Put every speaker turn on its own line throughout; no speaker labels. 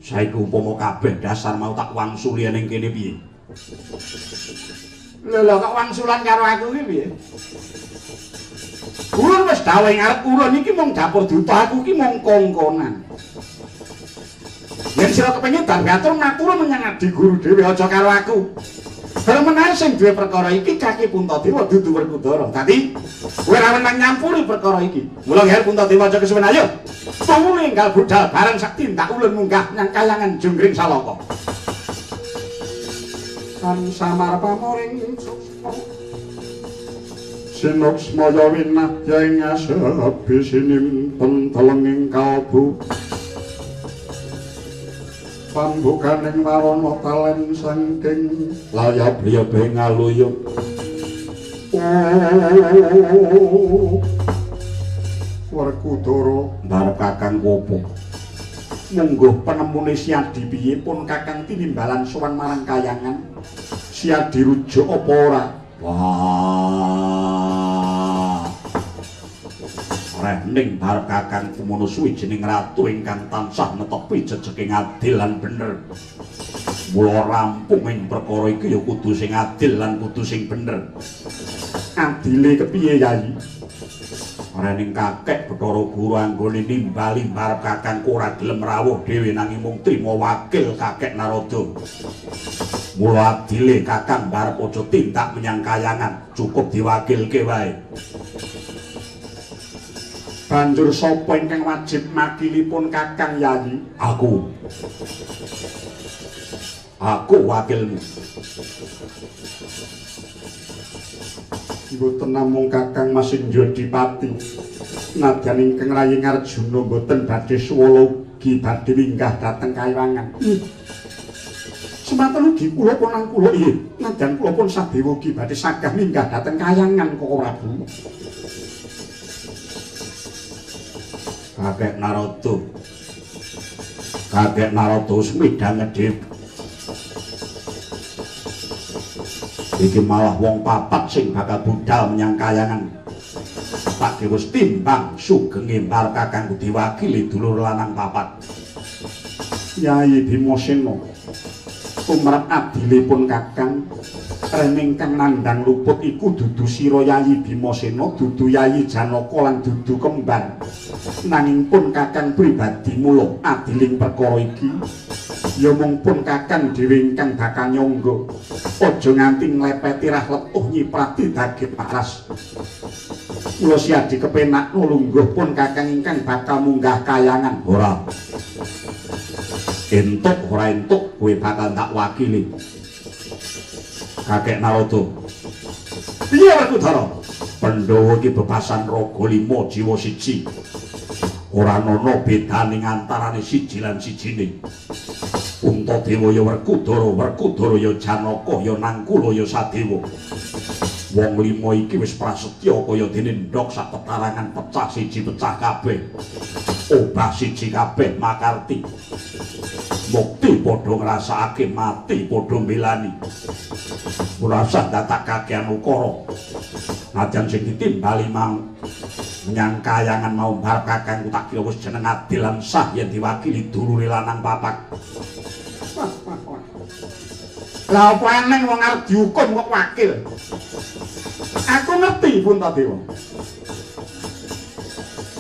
Saiki upama kabeh dasar mau tak wangsuli ning kene piye?
Lho kok wangsulan karo aku iki piye? Ulun wis dawuh ngarep ulun iki mung dapur duta aku iki mung kongkonan. Yen sira kepengin dargatur matur menyang Adi Guru dhewe aja karo aku. Bareng menawa sing duwe perkara iki Kaki Puntadewa dudu Werkudara. Dadi kowe ra menang nyampuri perkara iki. Mula Her Puntadewa aja kesuwen ayo. Tunggu enggal budal bareng sak tindak ulun munggah nang kayangan Junggring Salaka. Kan samar pamoring Sinok smaya winadya ing asepi sinimpen telenging kalbu. Pambukaning warana talen saking layab-liyabe ngaluyuk. Werkudara
Barep Kakang Kopo.
mungguh penemune Siadi piye pun Kakang tinimbalan sowan marang kayangan. Siadi rujuk apa ora?
Wah. Rening barep Kakang kumono suwijining ratu ingkang tansah netepi jejeking adil lan bener. Mula rampung ing perkara iki ya kudu sing adil lan kudu sing bener.
Adile kepiye Yayi?
Rening kakek Bathara Guru anggone nimbali barep Kakang ora gelem rawuh dhewe nanging mung trima wakil kakek Narada. Mula adile Kakang barep aja tindak menyang kayangan, cukup diwakilke wae.
Banjur sapa ingkang wajib makilipun Kakang Yayi?
Aku wakilmu.
Mboten namung Kakang Masindra Dipati. Nadyan ingkang Raying Arjuna mboten badhe swala ugi badhe minggah dhateng kayangan. Semanten ugi kula ponang kula nggih. Nadyan kula pun sadewa ugi badhe sagah minggah dhateng kayangan Koko Prabu.
Kakek Narada semidang ngedhep. Iki malah wong papat sing bakal budal menyang kayangan. Tak wis timbang sugenge barep Kakang diwakili dulur lanang papat.
Yayi Bimasena tumrap adilipun Kakang rening kang nandhang luput iku dudu sira Yayi Bimasena, dudu Yayi Janaka lan dudu kembar. Nanging pun Kakang pribadi mula adiling perkara iki ya mung pun Kakang dhewe ingkang bakal nyangga. Aja nganti nglepeti rah letuh nyiprati daging paras. Kula Siadi kepenak nulungguh pun Kakang ingkang bakal munggah kayangan.
Ora entuk kowe bakal tak wakili. Kakek Narada.
Piye Werkudara?
Pandhawa iki bebasan raga 5 jiwa siji. Ora ana bedaning antarane siji lan sijine. Puntadewa ya Werkudara ya Janaka ya Nangkula ya Sadewa. Wong 5 iki wis prasetya kaya dene ndhok sak petarangan pecah siji pecah kabeh. Obah siji kabeh makarti. Mukti padha ngrasakake mati padha mbelani. Ora usah datak kakehan ukara. Najan sing ditimbali mau menyang kayangan mau barep Kakang tak kira wis jeneng adil lan sah yen diwakili dulure lanang papat.
Lah apa eneng wong arep dihukum kok wakil? Aku ngerti Puntadewa.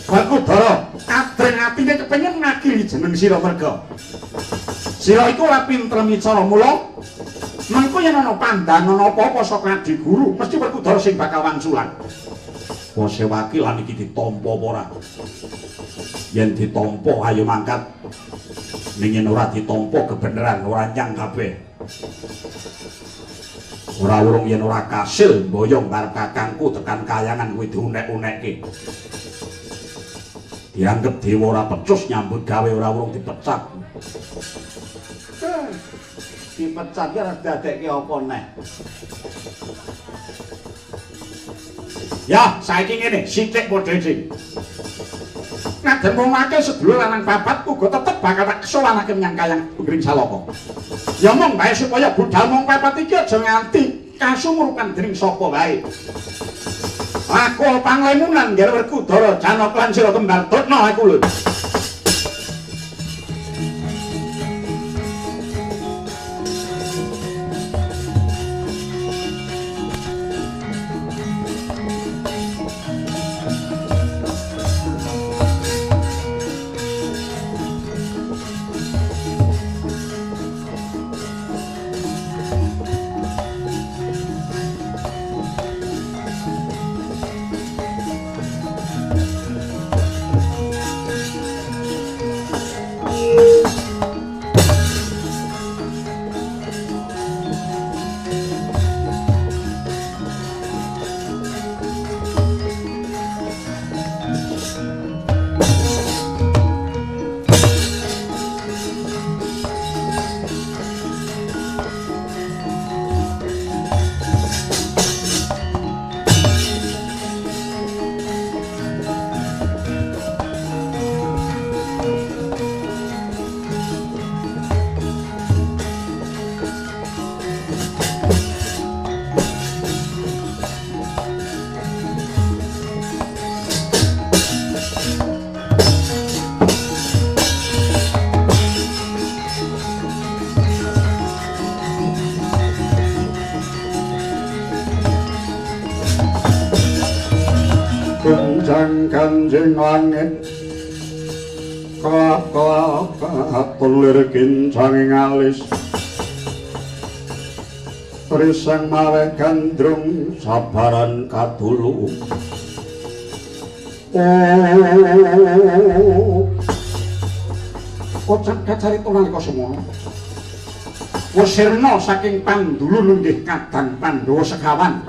Werkudara, adreng atine kepengin ngakili jeneng sira merga. Sira iku ora pinter micara mula mengko yen ana pandangan apa-apa saka Adi Guru, mesti Werkudara sing bakal wangsulan.
Pose wakilan iki ditampa apa ora? Yen ditampa ayo mangkat. Ning yen ora ditampa kebeneran ora nyang kabeh. Ora urung yen ora kasil mboyong barep Kakangku tekan kayangan kuwi diunek-unekke. Dianggep dewa ora pecus nyambut gawe ora urung dipecat.
Dipecat ya dadekke apa neh? Ya, saiki ngene, sithik padha sing. Nadyan wong akeh sedulur lanang papat uga tetep bakal tak kesowanake menyang kayang Junggring Salaka. Ya mung bae supaya budal mung papat iki aja nganti kasumurupan dening sapa wae. Aku panglemunan nggih Werkudara Janaka lan sira kembar Dutna aku lho. manjing langit kelap-kelap tulir kincanging alis risang mawe gandrung sabaran kadulu kocak kacarita nalika semono Wasirna saking Pandulu nunggih kadang Pandhawa sekawan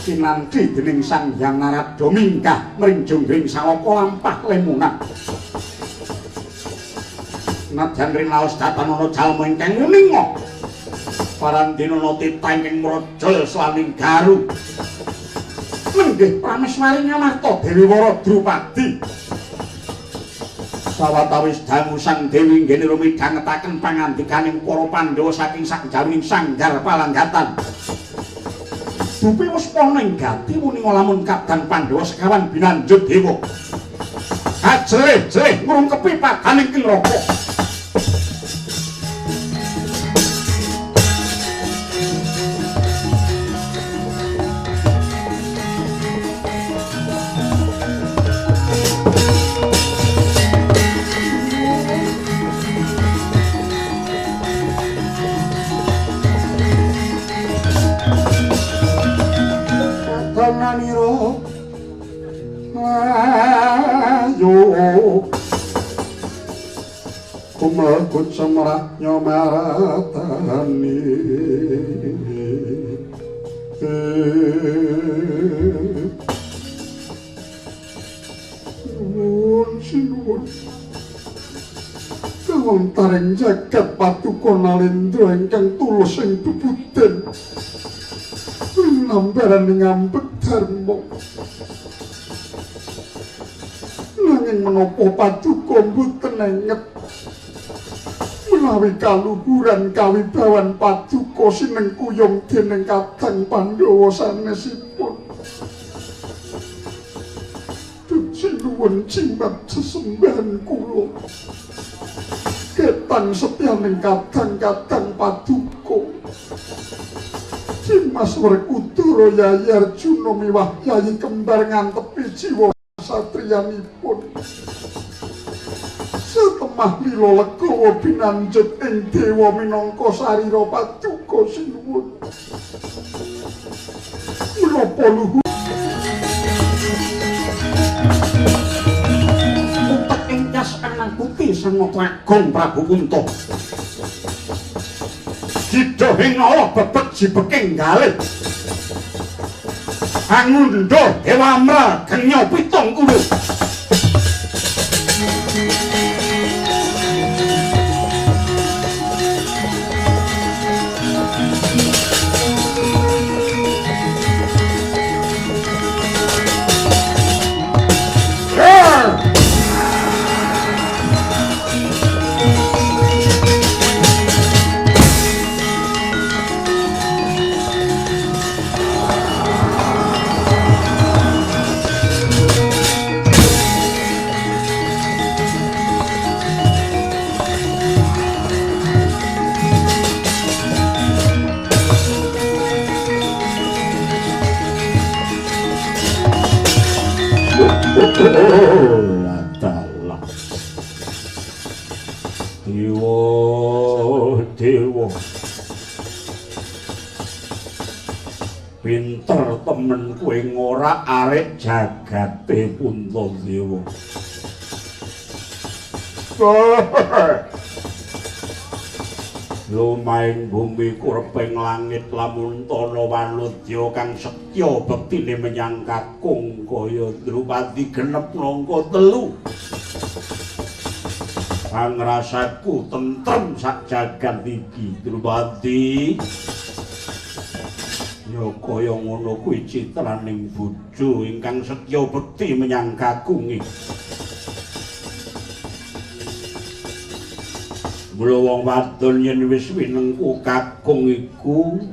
kinanthi dening Sang Hyang Narada mingkah mring jonggring saloka lampah lemunan nadyan rinaos datanana jalma ingkang uninga parandinana titah ingkang mrajal slaning garu nenggih prameswari ngamarta Dewi Wara Drupadi sawatawis dangu Sang Dewi nggene rumidhangetaken pangandikaning para Pandhawa saking sakjaroning sanggar palanggatan. Dupi wis ana ing gati muninga lamun kadang Pandhawa sekawan binanjut dewa. Ajrih-jrih ngrungkepi padaning Kinraka. Tananiro ayo kumlekut semrak nyomaratani sinuwun kawontaring jagat Paduka Nalendra ingkang tulus ing bebuden lambaran ngambek dharma nanging menapa Paduka mboten enget menawi kaluhuran kawibawan Paduka sinengkuyung dening kadang Pandhawa sanesipun sinuwun jimat sesembahan kula ketang setyaning kadang-kadang Paduka Mas Werkudara Yayi Arjuna miwah Yayi Kembar ngantepi jiwa satriyanipun satemah lila legawa binanjut ing dewa minangka sarira Paduka sinuwun menapa luhur utek engkas anang putih Senapa Agung Prabu Kunto Didohing Allah bebek jibeking galih Angundha Dewamra genya 70 Dewa pinter temen kowe ngora arek jagate Puntadewa lumaing bumi kureping langit lamun tana wanudya kang setya bektine menyang kakung kaya Drupadi genep nangka 3 pangrasaku tentrem sak jagat iki Drupadi ya kaya ngono kuwi citraning bojo ingkang setya bekti menyang kakunge mula wong wadon yen wis winengku kakung iku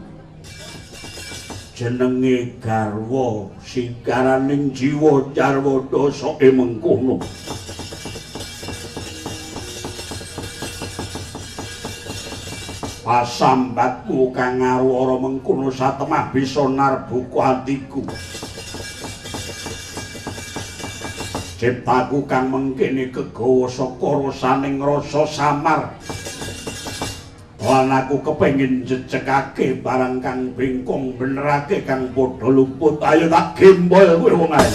jenenge garwa sikaraning jiwa jarwa dosake mengkono pasambatmu kang ngarwara mengkono satemah bisa narbuka atiku Ciptaku kang mengkene kegawa saka rasaning rasa samar. Lan aku kepengin jejegake barang kang bengkong benerake kang padha luput. Ayo tak gembol kowe wong ae.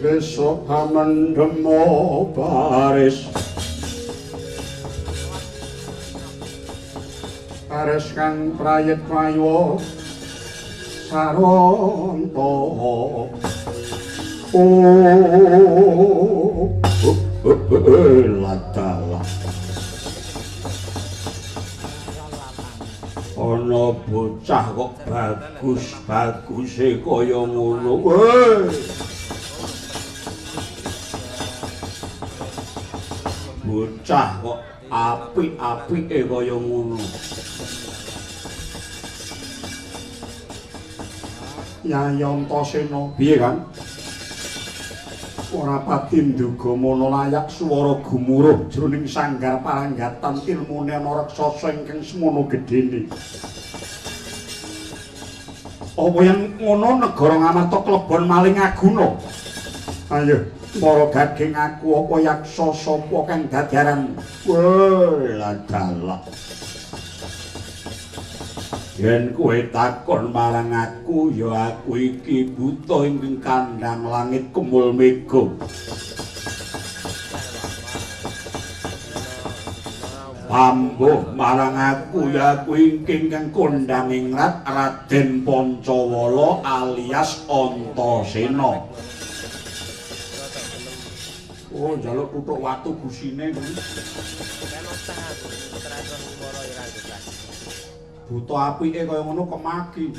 Besok amendemo baris baris kang prayit prayo saronto latala ana bocah kok bagus-baguse kaya ngono. Bocah kok apik-apike kaya ngono. Yayi Antasena, piye kan? Ora pati nduga mono layak swara gumuruh jroning sanggar paranggatan ilmune ana raksasa ingkang semono gedene. Apa yen ngono negara Ngamarta klebon maling aguna? Ayo para gaging aku apa yaksa sapa kang dadaran. Wah, ladalak. Yen kowe takon marang aku ya aku iki buta ing kandhang langit kemul mega. Pambuh marang aku ya aku ingkang kang kondhang ingrat Raden Pancawala alias Antasena. Oh, njaluk tutuk watu busine kuwi. Buta apike kaya ngono kemaki.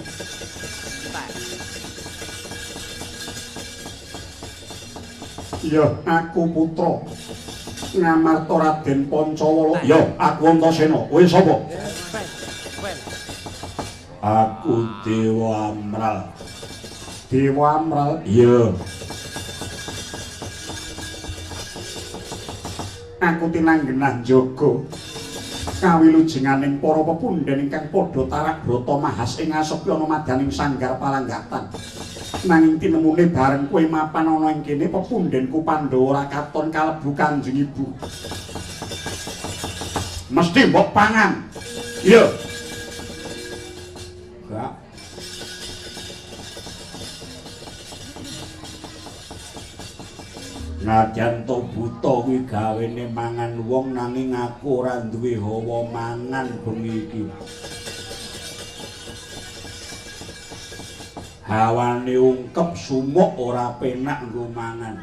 Ya, aku putra Ngamarta Raden Pancawala. Ya, aku Antasena. Kowe sapa? Aku Dewa Amral. Dewa Amral? Iya. Aku tinanggenah jaga kawilujenganing para pepundhen ingkang padha tarak brata mahas ing asepya ana madaning sanggar palanggatan. Nanging tinemune bareng kowe mapan ana ing kene pepundhenku Pandhawa ora katon kalebu Kanjeng Ibu. Mesti mbok pangan. Iya. Enggak. Nadyan to buta kuwi gawene mangan wong nanging aku ora duwe hawa mangan bengi iki. Hawane ungkep sumuk ora penak nggo mangan.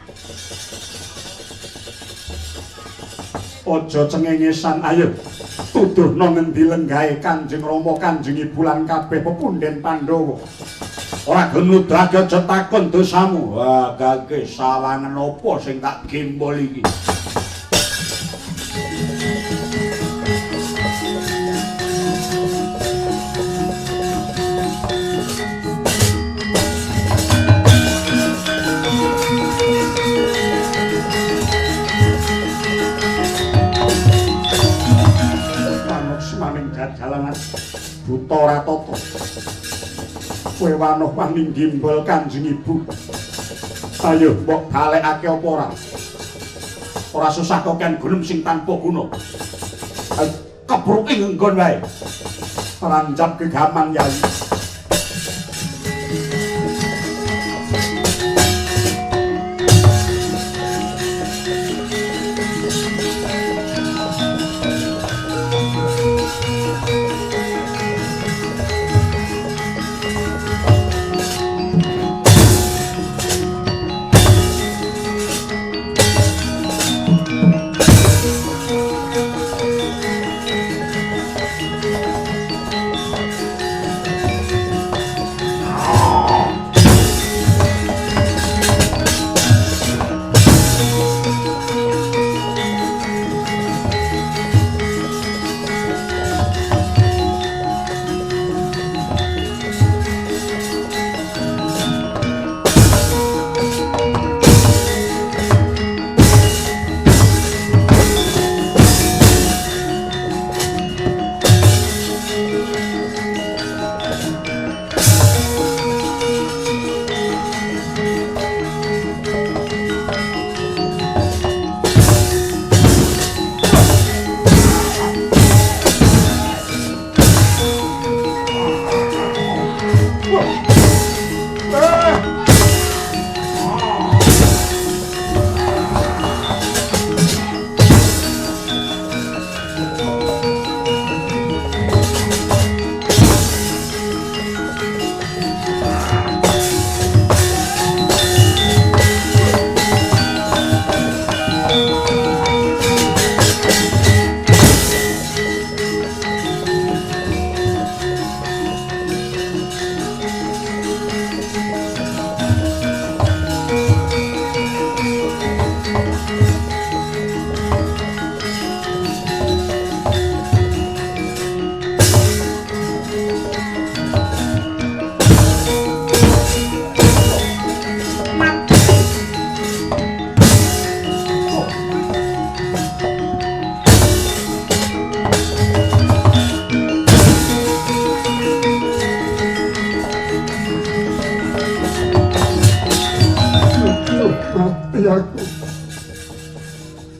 Aja cengengesan, ayo tuduhna ngendi lenggahe Kanjeng Rama Kanjeng Ibu lan kabeh pepundhen Pandhawa. Ora genudake aja takon dosamu. Wah, gage sawangan apa sing tak gembol iki? Manuk semaning jalanan buta ora tata. Kowe wanuh paning gimbal Kanjeng Ibu. Ayo mbok balekake apa ora? Ora susah kok kan gunung sing tanpa guna. Kebruke nggon wae. Ranjap kegaman Yai.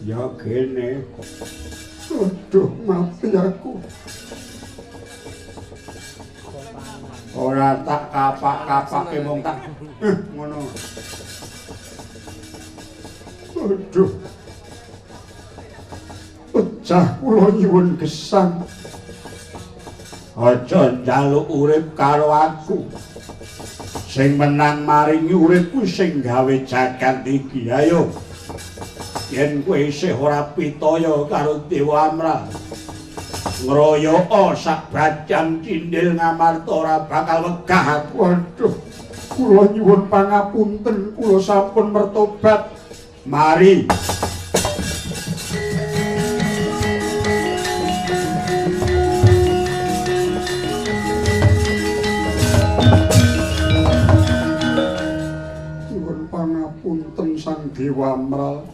Ya gene. Aduh, mati aku. Ora tak kapak-kapake mung tak ngono. Aduh. Pecah kula nyuwun gesang. Aja njaluk urip karo aku. Sing menang maringi uripku sing gawe jagat iki. Ayo. Yen kowe isih ora pitaya karo Dewa Amral, ngroyoka sak bajang cindhil ngamarta ora bakal wegah aku. Waduh, kula nyuwun pangapunten, kula sampun mertobat. Mari. Nyuwun pangapunten Sang Dewa Amral.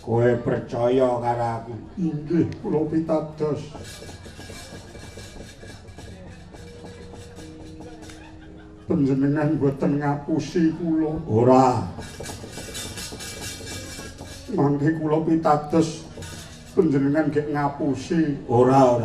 Kowe percaya karo aku? Inggih, kula pitados. Panjenengan boten ngapusi kula. Ora. Mangke kula pitados panjenengan gek ngapusi. Ora.